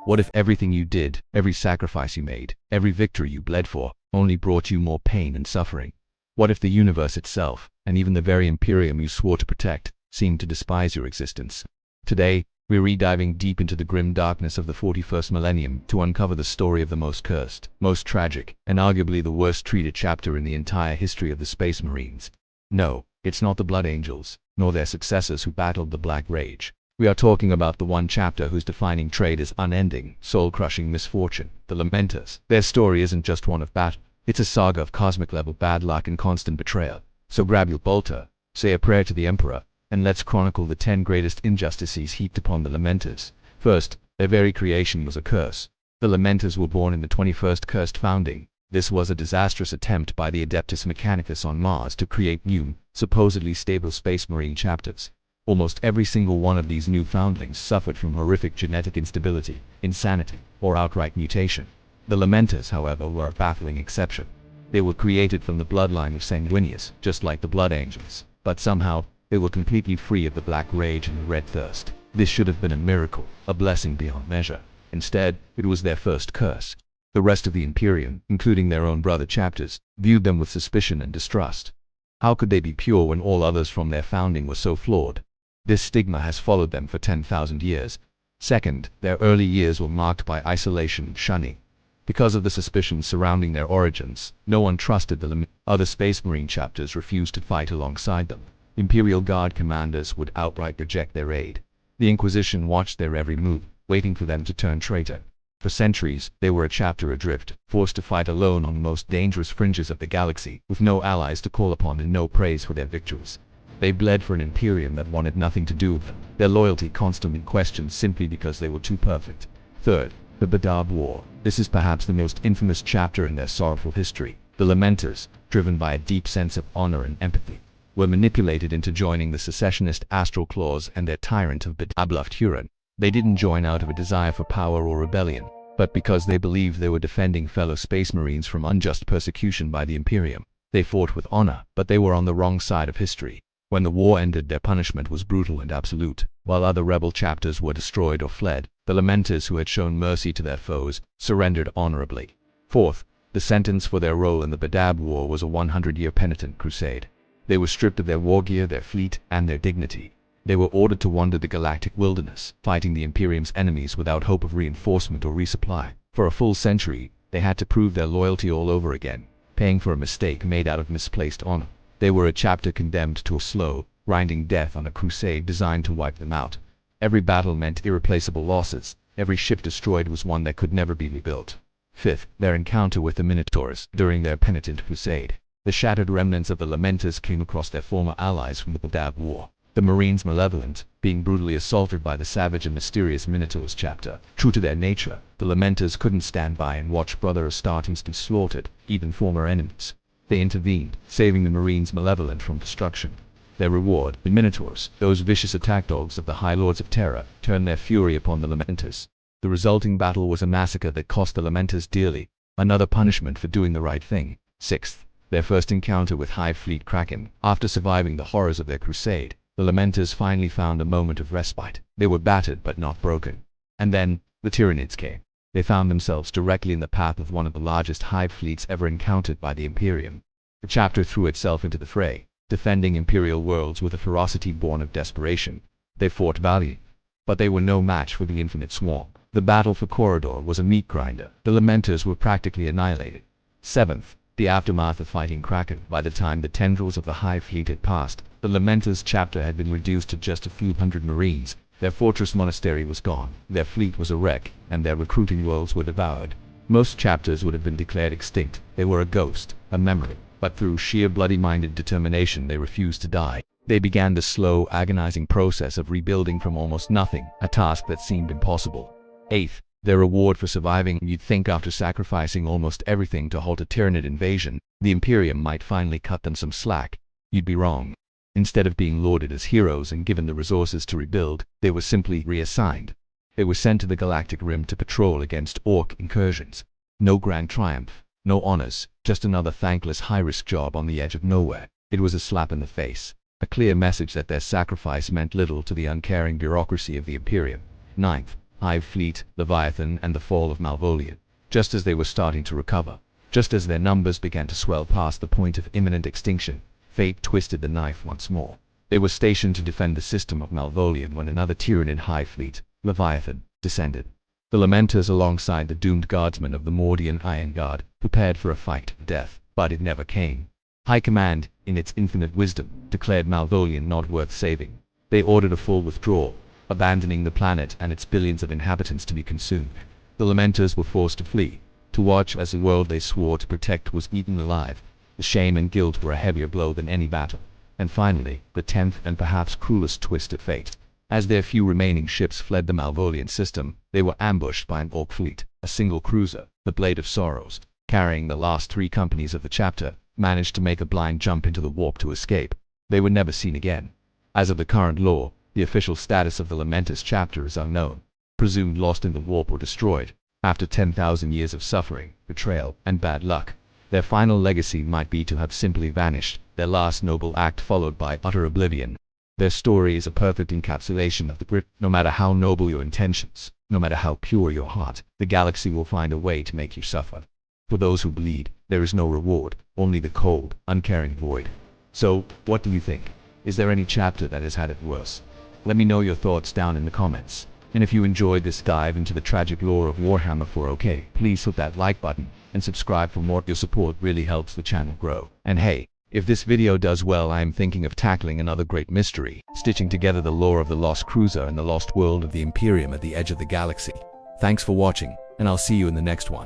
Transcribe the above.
What if everything you did, every sacrifice you made, every victory you bled for, only brought you more pain and suffering? What if the universe itself, and even the very Imperium you swore to protect, seemed to despise your existence? Today, we're rediving deep into the grim darkness of the 41st millennium to uncover the story of the most cursed, most tragic, and arguably the worst treated chapter in the entire history of the Space Marines. No, it's not the Blood Angels, nor their successors who battled the Black Rage. We are talking about the one chapter whose defining trait is unending, soul-crushing misfortune, the Lamentars. Their story isn't just one of battle, it's a saga of cosmic-level bad luck and constant betrayal. So grab your bolter, say a prayer to the Emperor, and let's chronicle the 10 greatest injustices heaped upon the Lamentars. First, their very creation was a curse. The Lamentars were born in the 21st cursed founding. This was a disastrous attempt by the Adeptus Mechanicus on Mars to create new, supposedly stable Space Marine chapters. Almost every single one of these new foundlings suffered from horrific genetic instability, insanity, or outright mutation. The Lamentars, however, were a baffling exception. They were created from the bloodline of Sanguinius, just like the Blood Angels, but somehow, they were completely free of the Black Rage and the Red Thirst. This should have been a miracle, a blessing beyond measure. Instead, it was their first curse. The rest of the Imperium, including their own brother chapters, viewed them with suspicion and distrust. How could they be pure when all others from their founding were so flawed? This stigma has followed them for 10,000 years. Second, their early years were marked by isolation and shunning. Because of the suspicions surrounding their origins, no one trusted the other Space Marine chapters refused to fight alongside them. Imperial Guard commanders would outright reject their aid. The Inquisition watched their every move, waiting for them to turn traitor. For centuries, they were a chapter adrift, forced to fight alone on the most dangerous fringes of the galaxy, with no allies to call upon and no praise for their victories. They bled for an Imperium that wanted nothing to do with them, their loyalty constantly questioned simply because they were too perfect. Third, the Badab War. This is perhaps the most infamous chapter in their sorrowful history. The Lamentars, driven by a deep sense of honor and empathy, were manipulated into joining the secessionist Astral Claws and their tyrant of Badab Huron. They didn't join out of a desire for power or rebellion, but because they believed they were defending fellow Space Marines from unjust persecution by the Imperium. They fought with honor, but they were on the wrong side of history. When the war ended, their punishment was brutal and absolute. While other rebel chapters were destroyed or fled, the Lamentars, who had shown mercy to their foes, surrendered honorably. Fourth, the sentence for their role in the Badab War was a 100-year penitent crusade. They were stripped of their war gear, their fleet, and their dignity. They were ordered to wander the galactic wilderness, fighting the Imperium's enemies without hope of reinforcement or resupply. For a full century, they had to prove their loyalty all over again, paying for a mistake made out of misplaced honor. They were a chapter condemned to a slow, grinding death on a crusade designed to wipe them out. Every battle meant irreplaceable losses. Every ship destroyed was one that could never be rebuilt. Fifth, their encounter with the Minotaurs during their penitent crusade. The shattered remnants of the Lamentars came across their former allies from the Badab War. The Marines malevolent, being brutally assaulted by the savage and mysterious Minotaurs chapter. True to their nature, the Lamentars couldn't stand by and watch Brother Astartes be slaughtered, even former enemies. They intervened, saving the Marines malevolent from destruction. Their reward, the Minotaurs, those vicious attack dogs of the High Lords of Terror, turned their fury upon the Lamentars. The resulting battle was a massacre that cost the Lamentars dearly, another punishment for doing the right thing. Sixth, their first encounter with Hive Fleet Kraken. After surviving the horrors of their crusade, the Lamentars finally found a moment of respite. They were battered but not broken. And then, the Tyranids came. They found themselves directly in the path of one of the largest hive fleets ever encountered by the Imperium. The chapter threw itself into the fray, defending Imperial worlds with a ferocity born of desperation. They fought valiantly, but they were no match for the infinite swarm. The battle for Corridor was a meat grinder. The Lamentars were practically annihilated. Seventh, the aftermath of fighting Kraken. By the time the tendrils of the Hive Fleet had passed, the Lamentars chapter had been reduced to just a few hundred Marines. Their fortress monastery was gone, their fleet was a wreck, and their recruiting worlds were devoured. Most chapters would have been declared extinct. They were a ghost, a memory. But through sheer bloody-minded determination they refused to die. They began the slow, agonizing process of rebuilding from almost nothing, a task that seemed impossible. Eighth, their reward for surviving. You'd think after sacrificing almost everything to halt a Tyranid invasion, the Imperium might finally cut them some slack. You'd be wrong. Instead of being lauded as heroes and given the resources to rebuild, they were simply reassigned. They were sent to the galactic rim to patrol against Orc incursions. No grand triumph, no honors, just another thankless high-risk job on the edge of nowhere. It was a slap in the face, a clear message that their sacrifice meant little to the uncaring bureaucracy of the Imperium. Ninth, Hive Fleet, Leviathan, and the fall of Malvolio. Just as they were starting to recover, just as their numbers began to swell past the point of imminent extinction, fate twisted the knife once more. They were stationed to defend the system of Malvolio when another Tyranid Hive Fleet, Leviathan, descended. The Lamentars, alongside the doomed guardsmen of the Mordian Iron Guard, prepared for a fight to death, but it never came. High Command, in its infinite wisdom, declared Malvolio not worth saving. They ordered a full withdrawal, abandoning the planet and its billions of inhabitants to be consumed. The Lamentars were forced to flee, to watch as the world they swore to protect was eaten alive. The shame and guilt were a heavier blow than any battle. And finally, the 10th and perhaps cruelest twist of fate. As their few remaining ships fled the Malvolian system, they were ambushed by an Orc fleet. A single cruiser, the Blade of Sorrows, carrying the last 3 companies of the chapter, managed to make a blind jump into the warp to escape. They were never seen again. As of the current lore, the official status of the Lamentars chapter is unknown, presumed lost in the warp or destroyed. After 10,000 years of suffering, betrayal, and bad luck, their final legacy might be to have simply vanished, their last noble act followed by utter oblivion. Their story is a perfect encapsulation of the grit. No matter how noble your intentions, no matter how pure your heart, the galaxy will find a way to make you suffer. For those who bleed, there is no reward, only the cold, uncaring void. So, what do you think? Is there any chapter that has had it worse? Let me know your thoughts down in the comments. And if you enjoyed this dive into the tragic lore of Warhammer 4K, please hit that like button and subscribe for more. Your support really helps the channel grow. And hey, if this video does well, I am thinking of tackling another great mystery, stitching together the lore of the Lost Cruiser and the lost world of the Imperium at the edge of the galaxy. Thanks for watching, and I'll see you in the next one.